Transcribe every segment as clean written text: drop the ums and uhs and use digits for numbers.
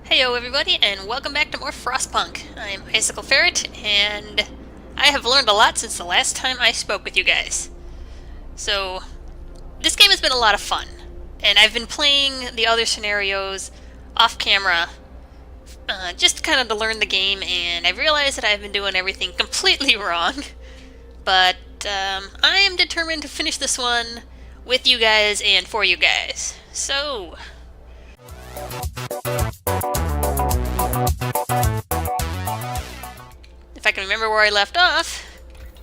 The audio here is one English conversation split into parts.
Heyo everybody, and welcome back to more Frostpunk. I'm IcicleFerret, and I have learned a lot since the last time I spoke with you guys. So, this game has been a lot of fun, and I've been playing the other scenarios off camera, just kind of to learn the game, and I've realized that I've been doing everything completely wrong. But I am determined to finish this one with you guys and for you guys. So, if I can remember where I left off,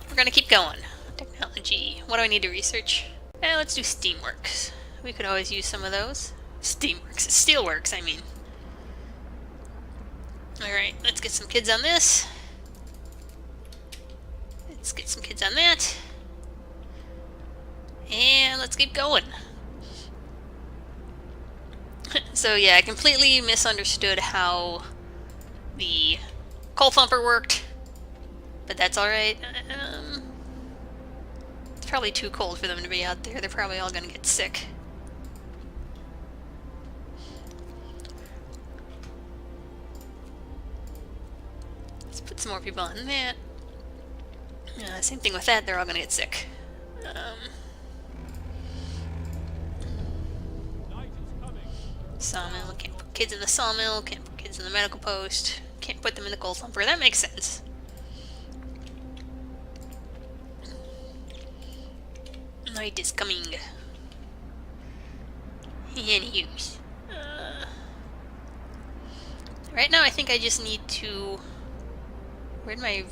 we're gonna keep going. Technology. What do I need to research? Let's do Steamworks. We could always use some of those. Steamworks. Steelworks, I mean. Alright, let's get some kids on this. Let's get some kids on that. And let's keep going. So yeah, I completely misunderstood how the coal thumper worked. But that's alright. It's probably too cold for them to be out there. They're probably all gonna get sick. Let's put some more people on that. Same thing with that, they're all gonna get sick. Sawmill, can't put kids in the sawmill, can't put kids in the medical post, can't put them in the coal thumper. That makes sense. Night is coming. Anywho. Right now I think I just need to... Where'd my...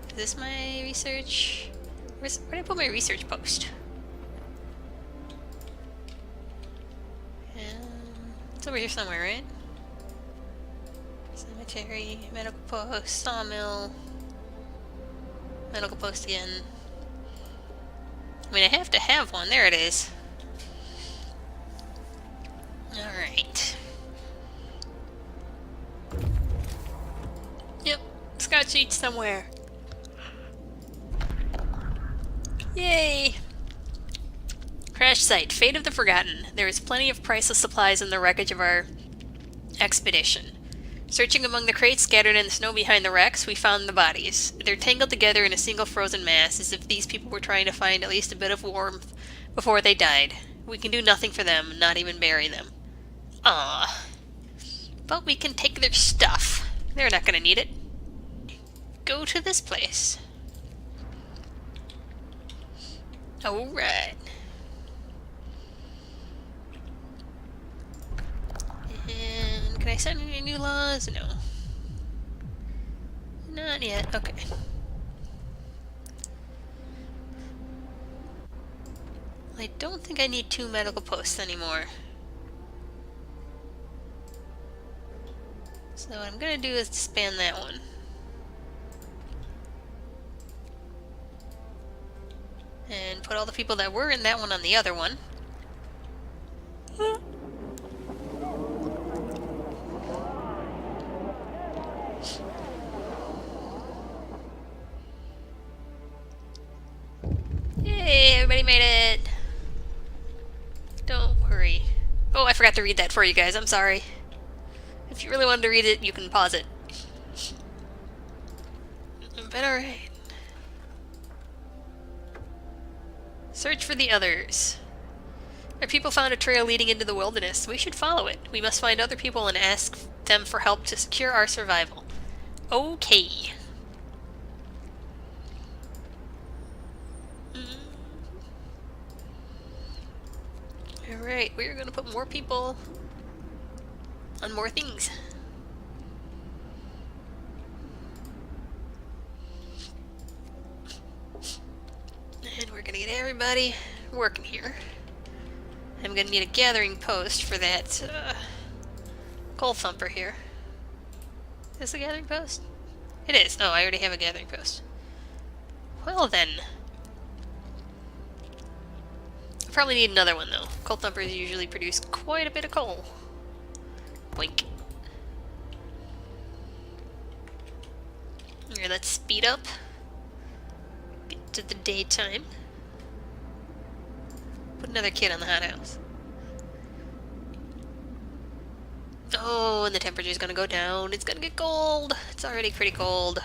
Is this my research? Where did I put my research post? It's over here somewhere, right? Cemetery, medical post, sawmill, medical post again. I mean, I have to have one. There it is. Alright. Yep, Scott sheet somewhere. Yay! Crash site. Fate of the Forgotten. There is plenty of priceless supplies in the wreckage of our expedition. Searching among the crates scattered in the snow behind the wrecks, we found the bodies. They're tangled together in a single frozen mass, as if these people were trying to find at least a bit of warmth before they died. We can do nothing for them, not even bury them. Ah, but we can take their stuff. They're not gonna need it. Go to this place. Alright. And can I sign any new laws? No. Not yet. Okay. I don't think I need 2 medical posts anymore. So what I'm gonna do is expand that one. And put all the people that were in that one on the other one. Yay, everybody made it! Don't worry. Oh, I forgot to read that for you guys, I'm sorry. If you really wanted to read it, you can pause it. But alright. Search for the others. Our people found a trail leading into the wilderness. We should follow it. We must find other people and ask them for help to secure our survival. Okay. Alright, we're gonna put more people on more things. And we're gonna get everybody working here. I'm gonna need a gathering post for that coal thumper here. Is this a gathering post? It is. Oh, I already have a gathering post. Well then. I probably need another one though. Coal thumpers usually produce quite a bit of coal. Boink. Here, let's speed up. Get to the daytime. Put another kid on the hothouse. Oh, and the temperature's gonna go down. It's gonna get cold. It's already pretty cold.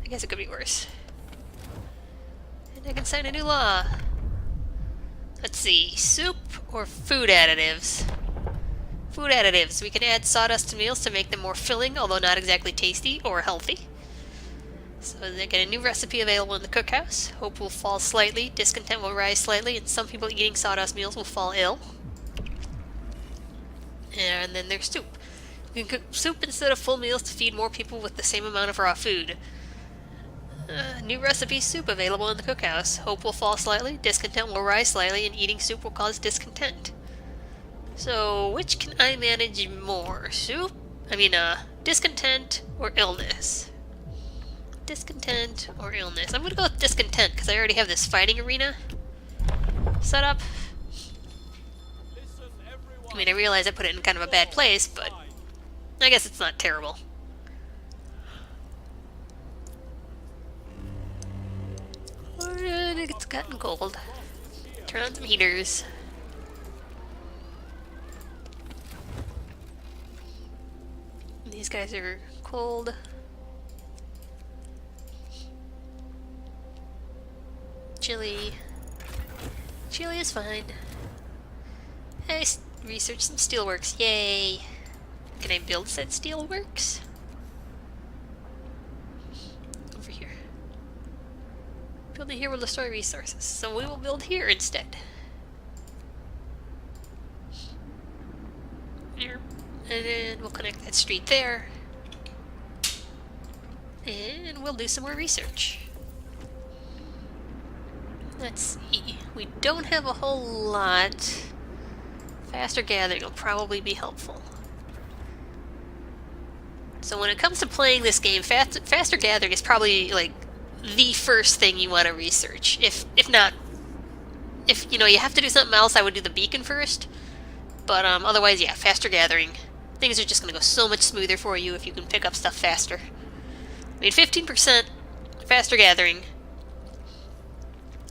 I guess it could be worse. And I can sign a new law. Let's see, soup or food additives? Food additives. We can add sawdust to meals to make them more filling, although not exactly tasty or healthy. So they get a new recipe available in the cookhouse. Hope will fall slightly, discontent will rise slightly, and some people eating sawdust meals will fall ill. And then there's soup. You can cook soup instead of full meals to feed more people with the same amount of raw food. New recipe soup available in the cookhouse. Hope will fall slightly, discontent will rise slightly, and eating soup will cause discontent. So, which can I manage more? Discontent or illness? Discontent or illness? I'm gonna go with discontent, because I already have this fighting arena set up. I mean, I realize I put it in kind of a bad place, but I guess it's not terrible. And it's gotten cold. Turn on some heaters. These guys are cold. Chili. Chili is fine. I researched some steelworks. Yay! Can I build said steelworks? Over here. Building here will destroy resources, so we will build here instead. Here. And then we'll connect that street there. And we'll do some more research. Let's see. We don't have a whole lot. Faster gathering will probably be helpful. So when it comes to playing this game, faster gathering is probably like the first thing you want to research. If you know you have to do something else, I would do the beacon first. But otherwise, yeah, faster gathering. Things are just going to go so much smoother for you if you can pick up stuff faster. I mean, 15% faster gathering.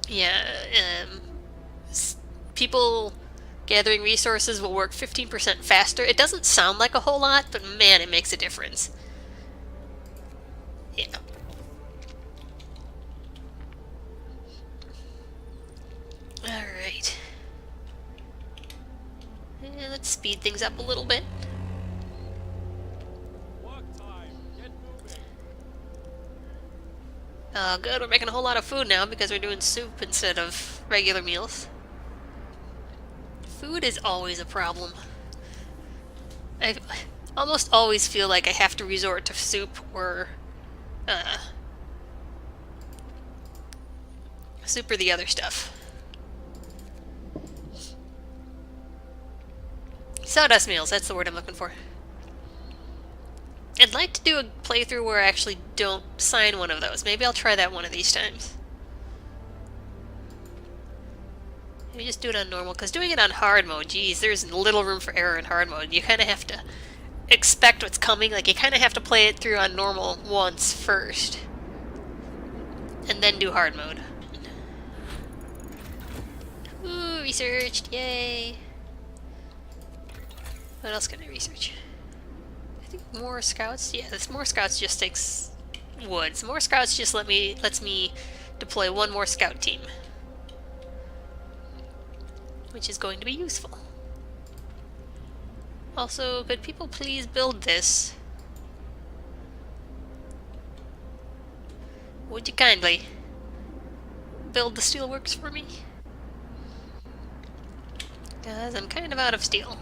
Yeah, people gathering resources will work 15% faster. It doesn't sound like a whole lot, but man, it makes a difference. Yeah. Alright. And let's speed things up a little bit. Oh, good, we're making a whole lot of food now because we're doing soup instead of regular meals. Food is always a problem. I almost always feel like I have to resort to soup or the other stuff. Sawdust meals, that's the word I'm looking for. I'd like to do a playthrough where I actually don't sign one of those. Maybe I'll try that one of these times. Maybe just do it on normal, because doing it on hard mode, geez, there's little room for error in hard mode. You kind of have to expect what's coming. Like, you kind of have to play it through on normal once first. And then do hard mode. Ooh, researched, yay! What else can I research? I think more scouts. Yeah, this more scouts just takes wood. So more scouts just lets me deploy one more scout team, which is going to be useful. Also, could people please build this? Would you kindly build the steelworks for me? Because I'm kind of out of steel.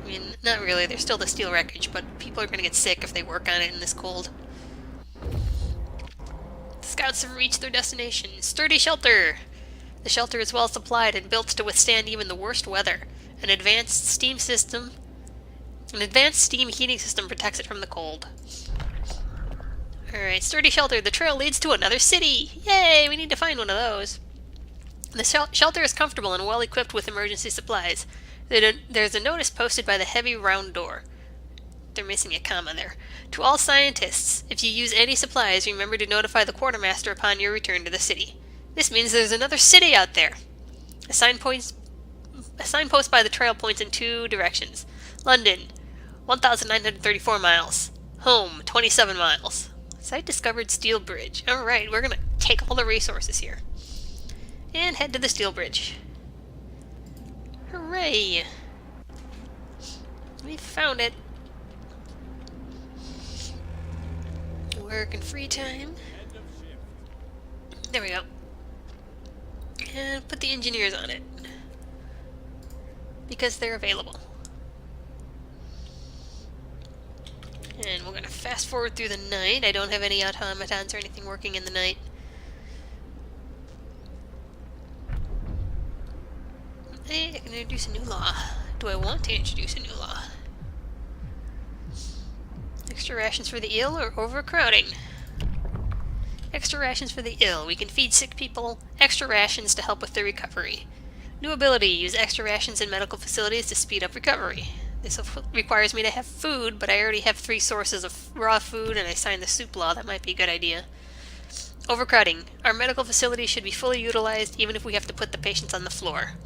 I mean, not really, there's still the steel wreckage, but people are going to get sick if they work on it in this cold. The scouts have reached their destination. Sturdy shelter! The shelter is well supplied and built to withstand even the worst weather. An advanced steam heating system protects it from the cold. Alright, sturdy shelter. The trail leads to another city! Yay! We need to find one of those. The shelter is comfortable and well equipped with emergency supplies. There's a notice posted by the heavy round door. They're missing a comma there. To all scientists, if you use any supplies, remember to notify the quartermaster upon your return to the city. This means there's another city out there. A sign points Assign posts by the trail points in 2 directions. London, 1,934 miles. Home, 27 miles. Site discovered steel bridge. Alright, we're gonna take all the resources here. And head to the steel bridge. Hooray! We found it. Work and free time. There we go. And put the engineers on it. Because they're available. And we're going to fast forward through the night. I don't have any automatons or anything working in the night. Hey, I can introduce a new law. Do I want to introduce a new law? Extra rations for the ill or overcrowding? Extra rations for the ill. We can feed sick people extra rations to help with their recovery. New ability. Use extra rations in medical facilities to speed up recovery. This requires me to have food, but I already have 3 sources of raw food and I signed the soup law. That might be a good idea. Overcrowding. Our medical facilities should be fully utilized even if we have to put the patients on the floor.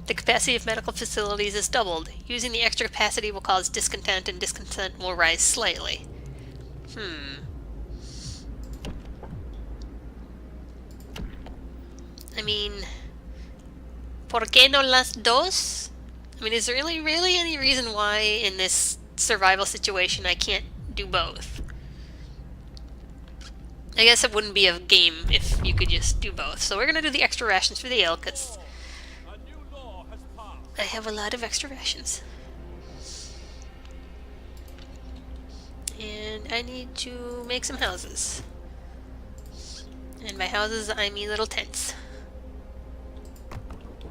The capacity of medical facilities is doubled. Using the extra capacity will cause discontent and discontent will rise slightly. I mean, ¿por qué no las dos? I mean, is there really any reason why in this survival situation I can't do both? I guess it wouldn't be a game if you could just do both. So we're going to do the extra rations for the ill, because I have a lot of extra rations. And I need to make some houses. And by houses, I mean little tents.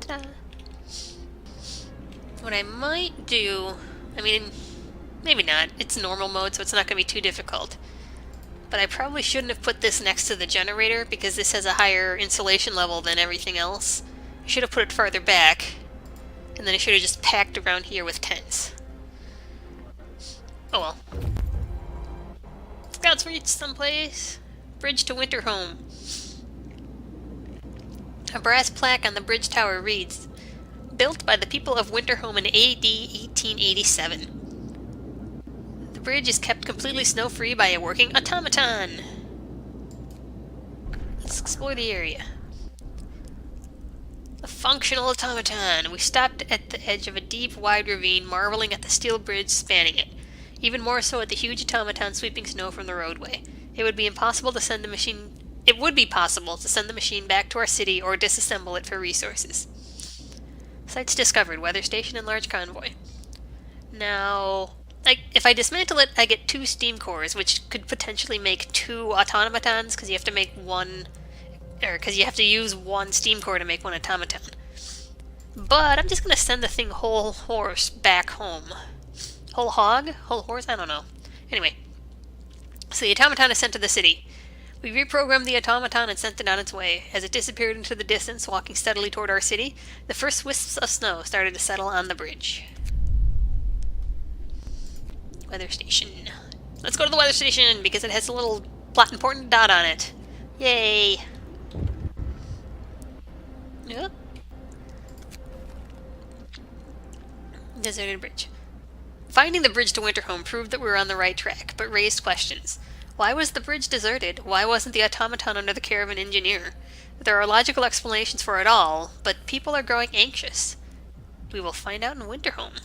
Ta-da! What I might do, I mean, maybe not. It's normal mode, so it's not going to be too difficult. But I probably shouldn't have put this next to the generator, because this has a higher insulation level than everything else. I should have put it farther back, and then I should have just packed around here with tents. Oh well. Scouts reached someplace. Bridge to Winterhome. A brass plaque on the bridge tower reads, "Built by the people of Winterhome in AD 1887. The bridge is kept completely snow-free by a working automaton." Let's explore the area. A functional automaton. We stopped at the edge of a deep, wide ravine, marveling at the steel bridge spanning it. Even more so at the huge automaton sweeping snow from the roadway. It would be possible to send the machine back to our city or disassemble it for resources. Sites discovered. Weather station and large convoy. Now, if I dismantle it, I get 2 steam cores, which could potentially make 2 automatons, because you have to make one, or because you have to use 1 steam core to make 1 automaton. But I'm just going to send the thing whole horse back home. Whole hog? Whole horse? I don't know. Anyway, so the automaton is sent to the city. We reprogrammed the automaton and sent it on its way. As it disappeared into the distance, walking steadily toward our city, the first wisps of snow started to settle on the bridge. Weather station. Let's go to the weather station, because it has a little plot important dot on it. Yay! Yep. Deserted bridge. Finding the bridge to Winterhome proved that we were on the right track, but raised questions. Why was the bridge deserted? Why wasn't the automaton under the care of an engineer? There are logical explanations for it all, but people are growing anxious. We will find out in Winterhome.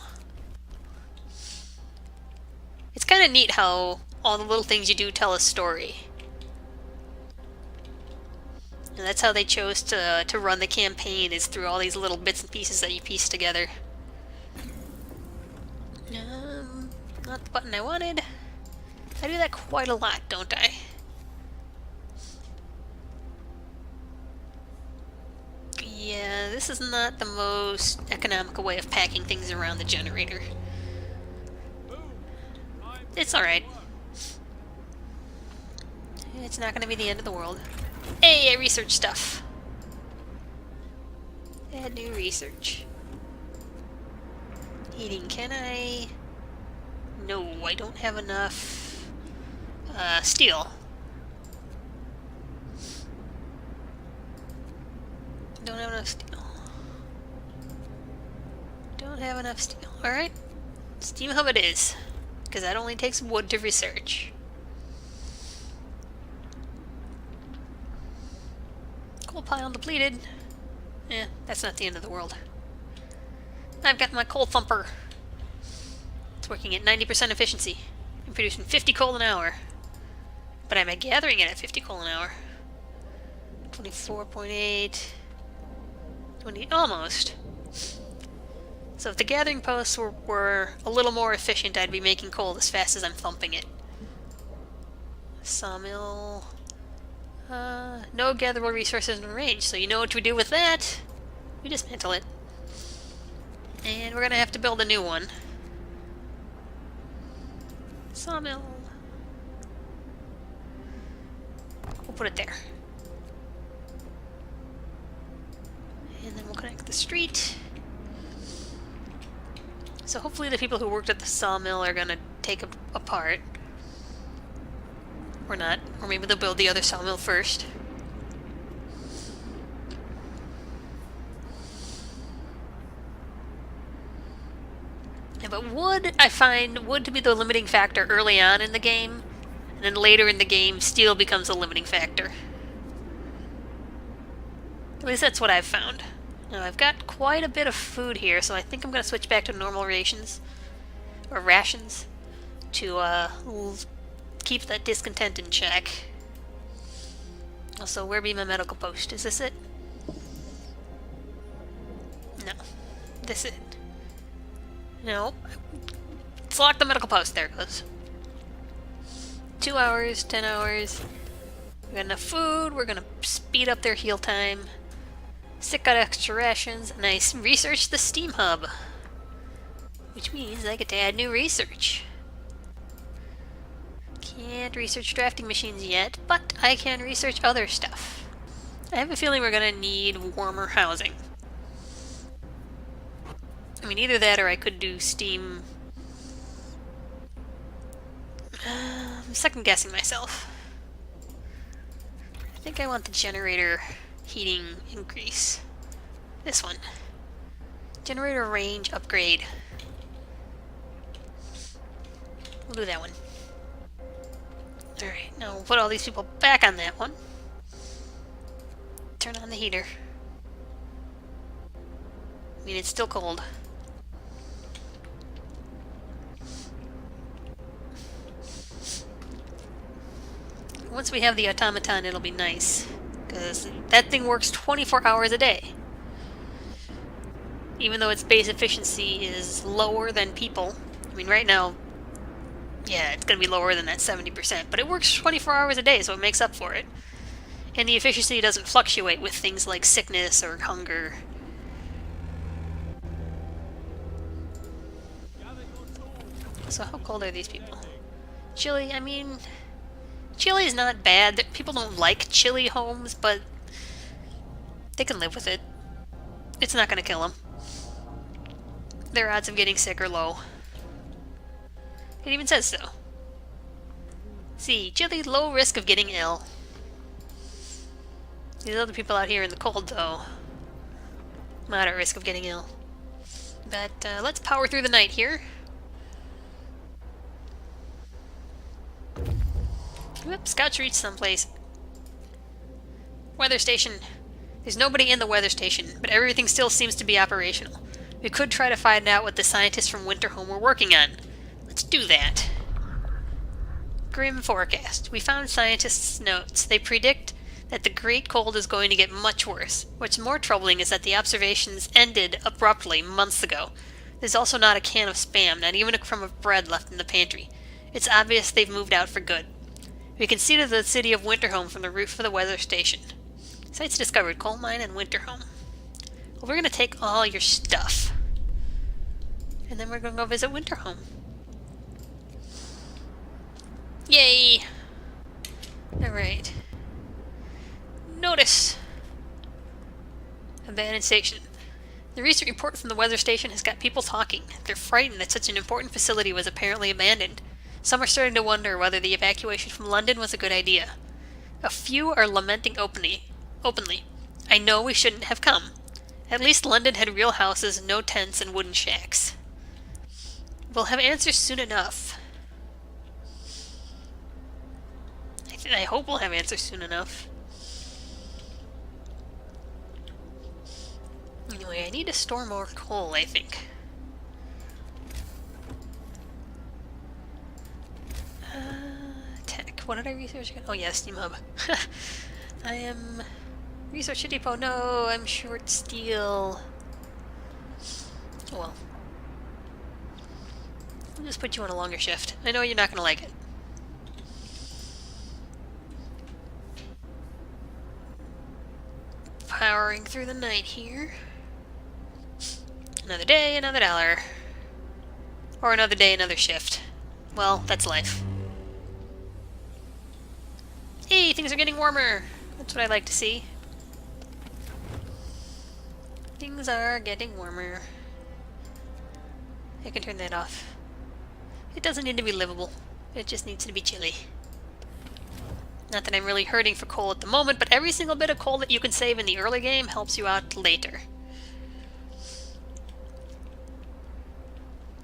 It's kind of neat how all the little things you do tell a story. And that's how they chose to run the campaign, is through all these little bits and pieces that you piece together. Not the button I wanted. I do that quite a lot, don't I? Yeah, this is not the most economical way of packing things around the generator. It's alright. It's not gonna be the end of the world. Hey, I researched stuff. Add new research. Heating, can I... No, I don't have enough... steel. Don't have enough steel. Don't have enough steel. Alright. Steam hub it is. Because that only takes wood to research. Coal pile depleted. Eh, that's not the end of the world. I've got my coal thumper. It's working at 90% efficiency. I'm producing 50 coal an hour. But I'm gathering it at 50 coal an hour. 24.8... 20... almost. So if the gathering posts were a little more efficient, I'd be making coal as fast as I'm thumping it. Sawmill... no gatherable resources in range, so you know what we do with that. We dismantle it. And we're gonna have to build a new one. Sawmill. We'll put it there. And then we'll connect the street. So hopefully the people who worked at the sawmill are gonna take it apart. Or not. Or maybe they'll build the other sawmill first. Yeah, but wood, I find wood to be the limiting factor early on in the game. And then later in the game, steel becomes a limiting factor. At least that's what I've found. Now, I've got quite a bit of food here, so I think I'm going to switch back to normal rations. Or rations. To keep that discontent in check. Also, where be my medical post? Is this it? No. This it. No. Select the medical post. There it goes. 2 hours, 10 hours. We got enough food. We're gonna speed up their heal time. Sick got extra rations. And I researched the Steam Hub. Which means I get to add new research. Can't research drafting machines yet, but I can research other stuff. I have a feeling we're gonna need warmer housing. I mean, either that or I could do steam... I'm second guessing myself. I think I want the generator heating increase. This one. Generator range upgrade. We'll do that one. Alright, now we'll put all these people back on that one. Turn on the heater. I mean, it's still cold. Once we have the automaton, it'll be nice. Because that thing works 24 hours a day. Even though its base efficiency is lower than people. I mean, right now, yeah, it's going to be lower than that 70%. But it works 24 hours a day, so it makes up for it. And the efficiency doesn't fluctuate with things like sickness or hunger. So how cold are these people? Chilly, I mean... Chilly is not bad. People don't like chilly homes, but they can live with it. It's not going to kill them. Their odds of getting sick are low. It even says so. See, chilly, low risk of getting ill. These other people out here in the cold, though, moderate risk of getting ill. But let's power through the night here. Whoop, scouts reached someplace. Weather station. There's nobody in the weather station, but everything still seems to be operational. We could try to find out what the scientists from Winterhome were working on. Let's do that. Grim forecast. We found scientists' notes. They predict that the Great Cold is going to get much worse. What's more troubling is that the observations ended abruptly months ago. There's also not a can of Spam, not even a crumb of bread left in the pantry. It's obvious they've moved out for good. We can see to the city of Winterhome from the roof of the weather station. Sites discovered, coal mine and Winterhome. Well, we're going to take all your stuff. And then we're going to go visit Winterhome. Yay! Alright. Notice! Abandoned station. The recent report from the weather station has got people talking. They're frightened that such an important facility was apparently abandoned. Some are starting to wonder whether the evacuation from London was a good idea. A few are lamenting openly. I know we shouldn't have come. At least London had real houses, no tents, and wooden shacks. We'll have answers soon enough. I hope we'll have answers soon enough. Anyway, I need to store more coal, I think. Tech. What did I research again? Oh yeah, Steam Hub. I am... Research depot. No, I'm short steel. Oh well. I'll just put you on a longer shift. I know you're not going to like it. Powering through the night here. Another day, another dollar. Or another day, another shift. Well, that's life. Hey, things are getting warmer. That's what I like to see. Things are getting warmer. I can turn that off. It doesn't need to be livable. It just needs to be chilly. Not that I'm really hurting for coal at the moment, but every single bit of coal that you can save in the early game helps you out later.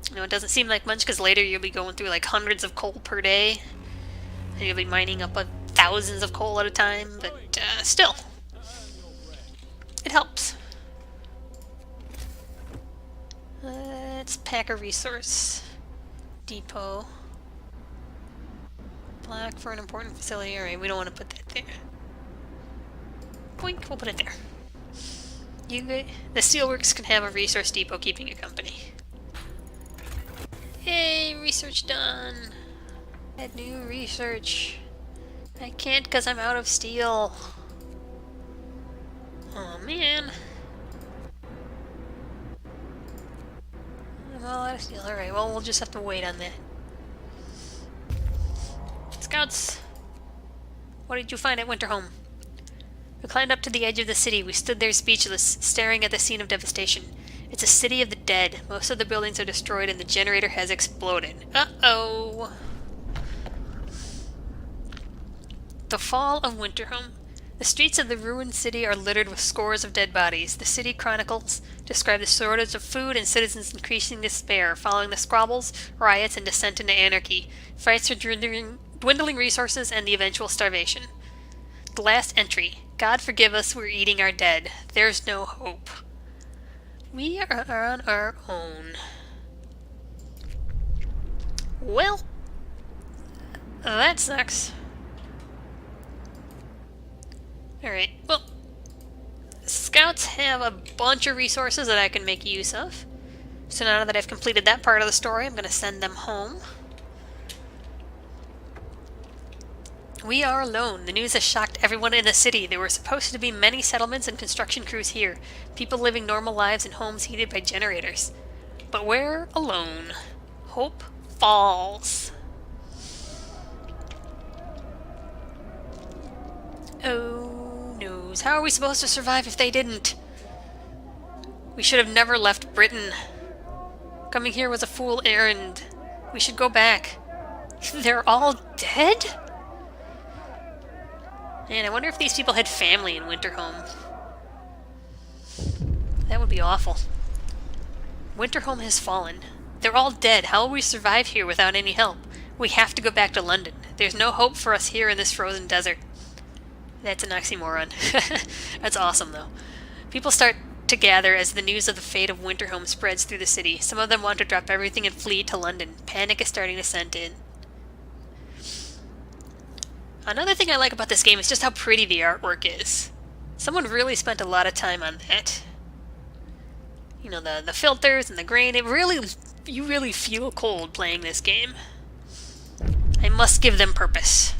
You know, it doesn't seem like much because later you'll be going through like hundreds of coal per day. And you'll be mining up thousands of coal at a time, but still. It helps. Let's pack a resource depot. Black for an important facility. Alright, we don't want to put that there. Boink, we'll put it there. The steelworks can have a resource depot keeping you company. Hey, research done. Add new research. I can't because I'm out of steel. Oh man. I'm all out of steel. Alright, well we'll just have to wait on that. Scouts! What did you find at Winterhome? We climbed up to the edge of the city. We stood there speechless, staring at the scene of devastation. It's a city of the dead. Most of the buildings are destroyed and the generator has exploded. Uh-oh! The fall of Winterhome. The streets of the ruined city are littered with scores of dead bodies. The city chronicles describe the shortage of food and citizens' increasing despair, following the squabbles, riots, and descent into anarchy, fights for dwindling resources, and the eventual starvation. The last entry. God forgive us, we're eating our dead. There's no hope. We are on our own. Well, that sucks. Alright, well, scouts have a bunch of resources that I can make use of. So now that I've completed that part of the story, I'm going to send them home. We are alone. The news has shocked everyone in the city. There were supposed to be many settlements and construction crews here. People living normal lives in homes heated by generators. But we're alone. Hope falls. Oh, noes. How are we supposed to survive if they didn't? We should have never left Britain. Coming here was a fool errand. We should go back. They're all dead? Man, I wonder if these people had family in Winterhome. That would be awful. Winterhome has fallen. They're all dead. How will we survive here without any help? We have to go back to London. There's no hope for us here in this frozen desert. That's an oxymoron. That's awesome, though. People start to gather as the news of the fate of Winterhome spreads through the city. Some of them want to drop everything and flee to London. Panic is starting to set in. Another thing I like about this game is just how pretty the artwork is. Someone really spent a lot of time on that. You know, the filters and the grain, you really feel cold playing this game. I must give them purpose.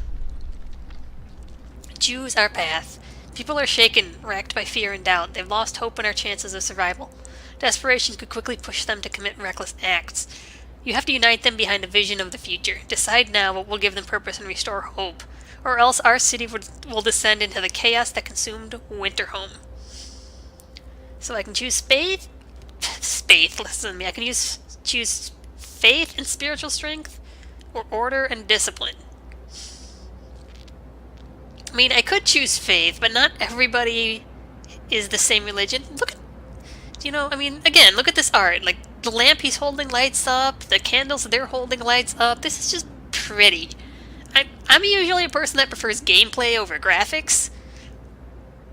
Choose our path. People are shaken, racked by fear and doubt. They've lost hope in our chances of survival. Desperation could quickly push them to commit reckless acts. You have to unite them behind a vision of the future. Decide now what will give them purpose and restore hope, or else our city will descend into the chaos that consumed Winterhome. So I can choose faith. Listen to me. I can choose faith and spiritual strength, or order and discipline. I mean, I could choose faith, but not everybody is the same religion. You know, I mean, again, look at this art. Like, the lamp he's holding lights up, the candles they're holding lights up. This is just pretty. I'm usually a person that prefers gameplay over graphics,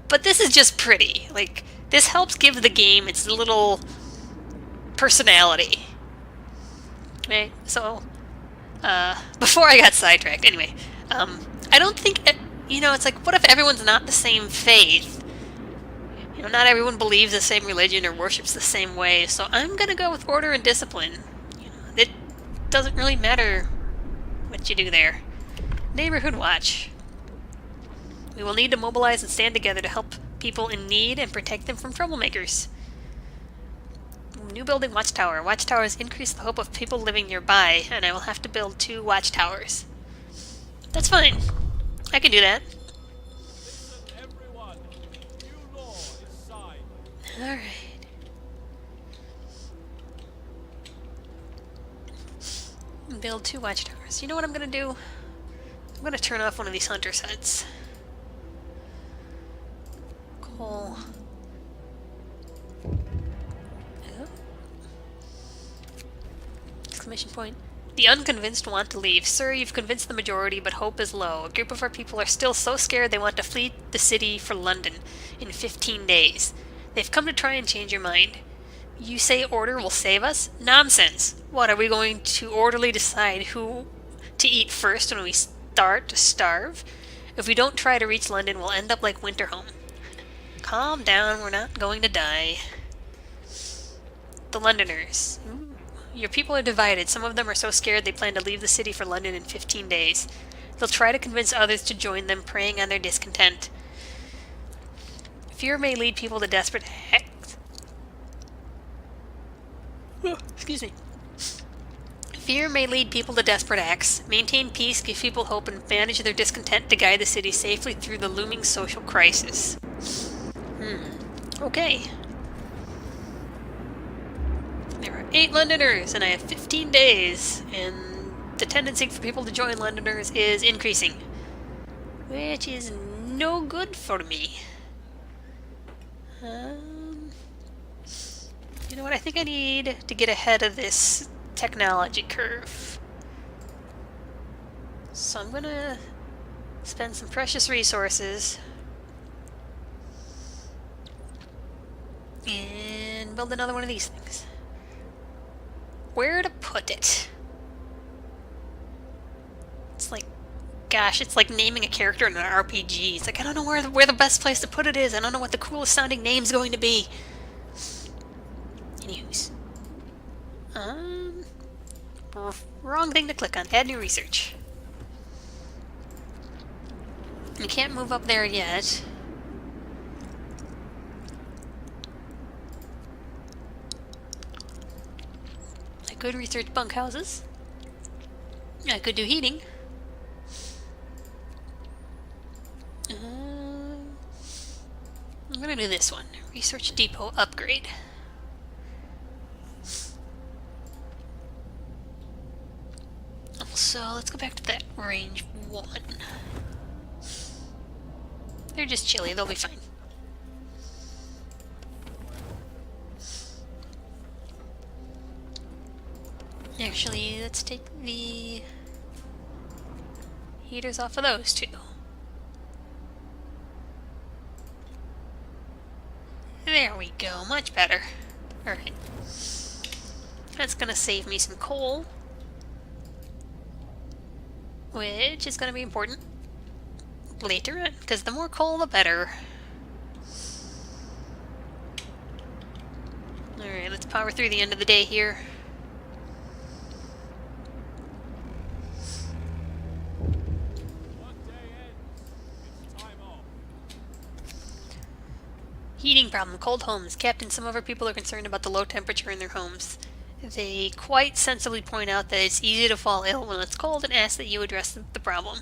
but this is just pretty. Like, this helps give the game its little personality. Okay, so, before I got sidetracked, anyway, I don't think, you know, it's like, what if everyone's not the same faith? You know, not everyone believes the same religion or worships the same way, so I'm gonna go with order and discipline. You know, it doesn't really matter what you do there. Neighborhood watch. We will need to mobilize and stand together to help people in need and protect them from troublemakers. New building watchtower. Watchtowers increase the hope of people living nearby, and I will have to build 2 watchtowers. That's fine. I can do that. Alright. Build 2 watchtowers. You know what I'm gonna do? I'm gonna turn off one of these hunter sets. Cool. Oh. Exclamation point. The unconvinced want to leave. Sir, you've convinced the majority, but hope is low. A group of our people are still so scared they want to flee the city for London in 15 days. They've come to try and change your mind. You say order will save us? Nonsense! What, are we going to orderly decide who to eat first when we start to starve? If we don't try to reach London, we'll end up like Winterhome. Calm down, we're not going to die. The Londoners. Ooh. Your people are divided. Some of them are so scared they plan to leave the city for London in 15 days. They'll try to convince others to join them, preying on their discontent. Fear may lead people to desperate acts. Excuse me. Fear may lead people to desperate acts. Maintain peace, give people hope, and manage their discontent to guide the city safely through the looming social crisis. Okay. There are 8 Londoners, and I have 15 days, and the tendency for people to join Londoners is increasing. Which is no good for me. You know what, I think I need to get ahead of this technology curve. So I'm gonna spend some precious resources and build another one of these things. Where to put it? It's like, gosh, it's like naming a character in an RPG. It's like, I don't know where the best place to put it is. I don't know what the coolest sounding name's going to be. News. Wrong thing to click on. Add new research. You can't move up there yet. I could research bunkhouses. I could do heating. I'm gonna do this one. Research depot upgrade. So let's go back to that range 1. They're just chilly, they'll be fine. Actually, let's take the heaters off of those 2. There we go, much better. Alright. That's gonna save me some coal. Which is going to be important later on, because the more coal, the better. Alright, let's power through the end of the day here. Heating problem. Cold homes. Captain, some of our people are concerned about the low temperature in their homes. They quite sensibly point out that it's easy to fall ill when it's cold and ask that you address the problem.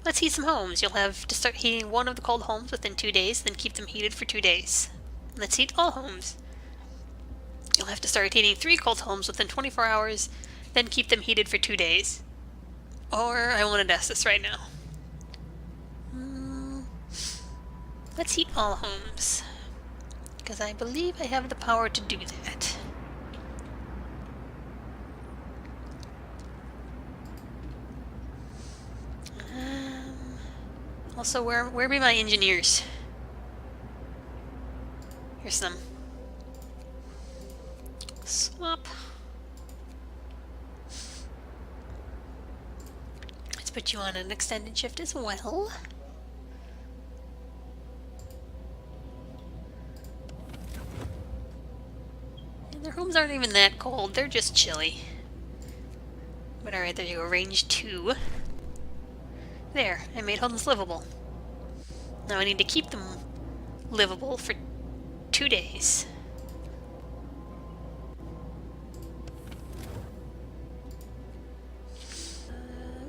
Let's heat some homes. You'll have to start heating one of the cold homes within 2 days, then keep them heated for 2 days. Let's heat all homes. You'll have to start heating 3 cold homes within 24 hours, then keep them heated for 2 days. Or I want to test this right now. Let's heat all homes. because I believe I have the power to do that. Also, where be my engineers? Here's some. Swap. Let's put you on an extended shift as well. And their homes aren't even that cold, they're just chilly. But alright, there you go, range 2. There, I made homes livable. Now I need to keep them livable for 2 days.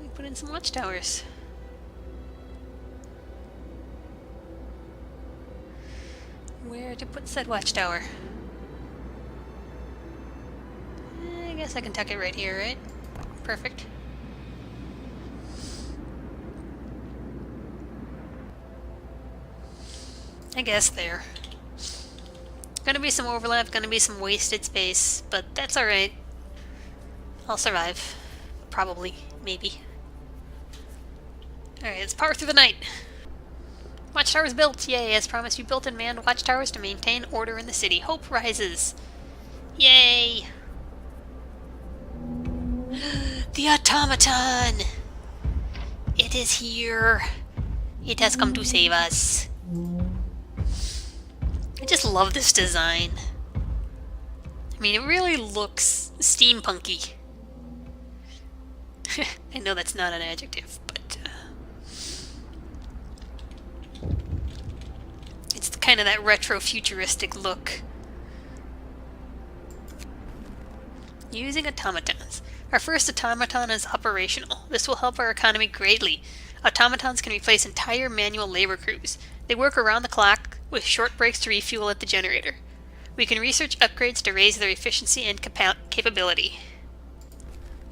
We put in some watchtowers. Where to put said watchtower? I guess I can tuck it right here, right? Perfect. I guess there. Gonna be some overlap, gonna be some wasted space, but that's alright. I'll survive. Probably. Maybe. Alright, let's power through the night. Watchtowers built! Yay! As promised, you built and manned watchtowers to maintain order in the city. Hope rises! Yay! The automaton! It is here! It has come to save us. I just love this design. I mean, it really looks steampunky. I know that's not an adjective, but it's kind of that retro-futuristic look. Using automatons. Our first automaton is operational. This will help our economy greatly. Automatons can replace entire manual labor crews. They work around the clock with short breaks to refuel at the generator. We can research upgrades to raise their efficiency and capability.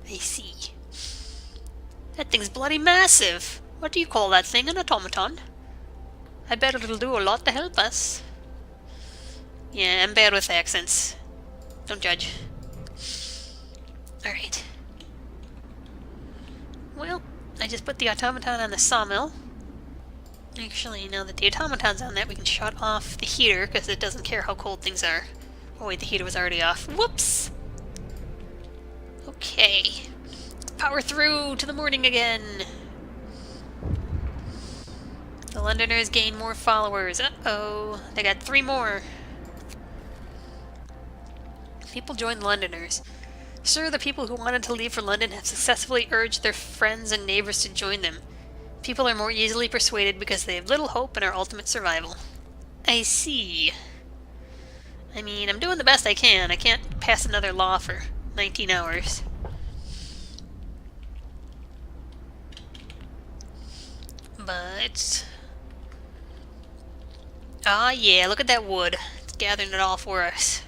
I see. That thing's bloody massive. What do you call that thing, an automaton? I bet it'll do a lot to help us. Yeah, I'm bad with accents. Don't judge. Alright. Well, I just put the automaton on the sawmill. Actually, now that the automaton's on that, we can shut off the heater, because it doesn't care how cold things are. Oh wait, the heater was already off. Whoops! Okay. Let's power through to the morning again. The Londoners gain more followers. Uh-oh. They got 3 more. People join the Londoners. Sir, the people who wanted to leave for London have successfully urged their friends and neighbors to join them. People are more easily persuaded because they have little hope in our ultimate survival. I see. I mean, I'm doing the best I can. I can't pass another law for 19 hours. But... ah, yeah, look at that wood. It's gathering it all for us.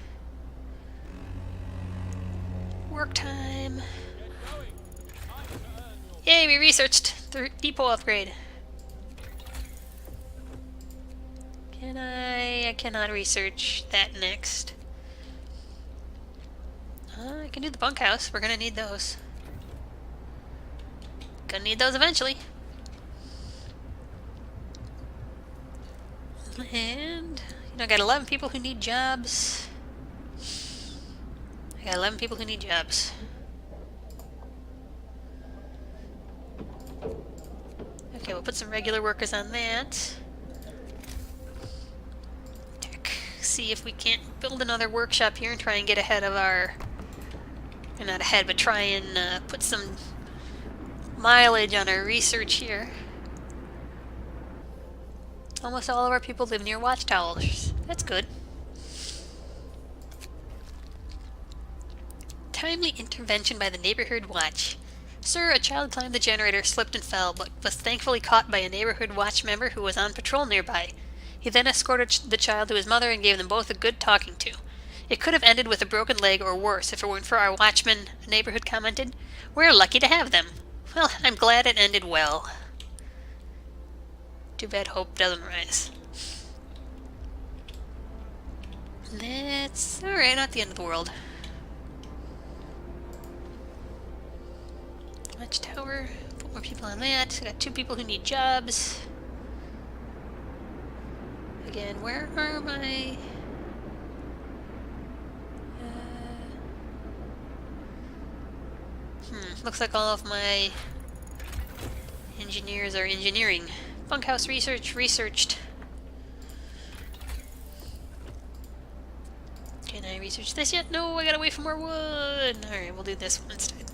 Work time. Yay, we researched the depot upgrade. Can I cannot research that next. I can do the bunkhouse. We're gonna need those. Gonna need those eventually. And, you know, I got 11 people who need jobs. I got 11 people who need jobs. Okay, we'll put some regular workers on that. See if we can't build another workshop here and try and get ahead of our... or not ahead, but try and put some mileage on our research here. Almost all of our people live near watchtowers. That's good. Timely intervention by the neighborhood watch. Sir, a child climbed the generator, slipped and fell, but was thankfully caught by a neighborhood watch member who was on patrol nearby. He then escorted the child to his mother and gave them both a good talking to. It could have ended with a broken leg or worse if it weren't for our watchmen, a neighborhood commented. We're lucky to have them. Well, I'm glad it ended well. Too bad hope doesn't rise. That's alright, not the end of the world. Watchtower, put more people on that. I got 2 people who need jobs. Again, where are my... looks like all of my engineers are engineering. Bunkhouse researched. Can I research this yet? No, I gotta wait for more wood! Alright, we'll do this one instead.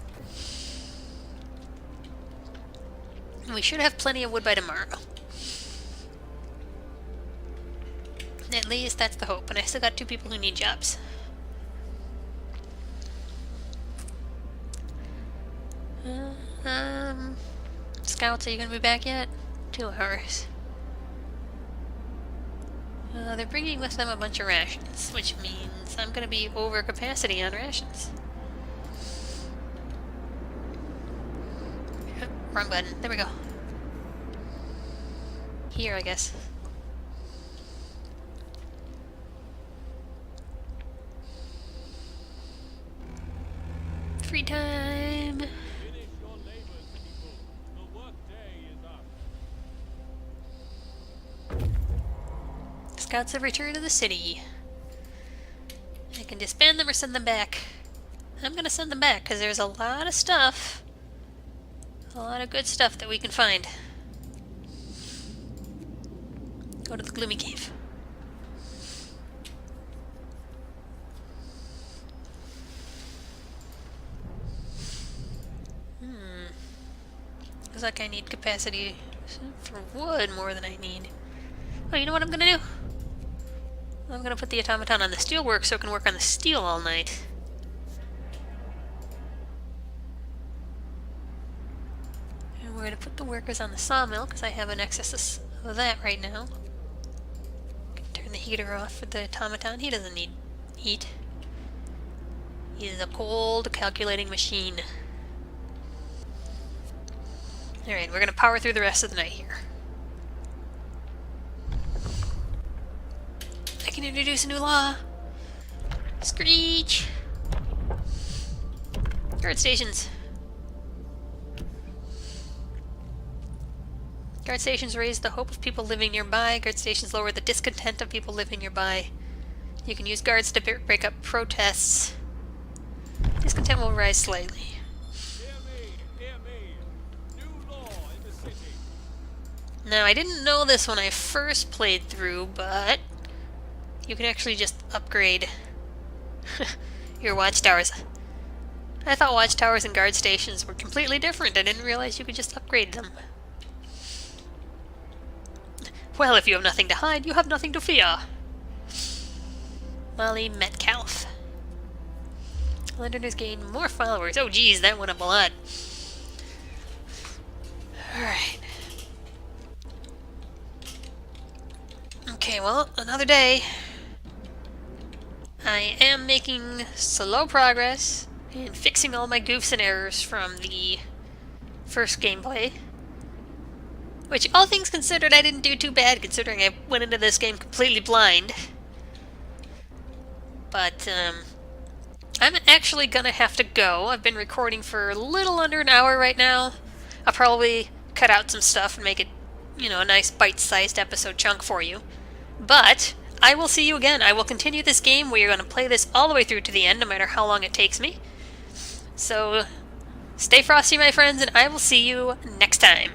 We should have plenty of wood by tomorrow. At least that's the hope, and I still got 2 people who need jobs. Scouts, are you gonna be back yet? 2 hours. They're bringing with them a bunch of rations, which means I'm gonna be over capacity on rations. Wrong button. There we go. Here, I guess. Free time! Scouts have returned to the city. I can disband them or send them back. I'm gonna send them back, because there's a lot of stuff. A lot of good stuff that we can find. Go to the Gloomy Cave. Looks like I need capacity for wood more than I need. Oh, you know what I'm gonna do? I'm gonna put the automaton on the steelwork so it can work on the steel all night. And we're gonna put the workers on the sawmill because I have an excess of that right now. Turn the heater off for the automaton. He doesn't need heat. He is a cold, calculating machine. Alright, we're gonna power through the rest of the night here. I can introduce a new law. Screech! Guard stations. Guard stations raise the hope of people living nearby. Guard stations lower the discontent of people living nearby. You can use guards to break up protests. Discontent will rise slightly. Now, I didn't know this when I first played through, but you can actually just upgrade your watchtowers. I thought watchtowers and guard stations were completely different. I didn't realize you could just upgrade them. Well, if you have nothing to hide, you have nothing to fear. Molly Metcalf. Londoners gain more followers. Oh geez, that went up a lot. Alright. Okay, well, another day. I am making slow progress in fixing all my goofs and errors from the first gameplay. Which, all things considered, I didn't do too bad, considering I went into this game completely blind. But, I'm actually gonna have to go. I've been recording for a little under an hour right now. I'll probably cut out some stuff and make it, you know, a nice bite-sized episode chunk for you. But I will see you again. I will continue this game. We are going to play this all the way through to the end, no matter how long it takes me. So, stay frosty, my friends, and I will see you next time.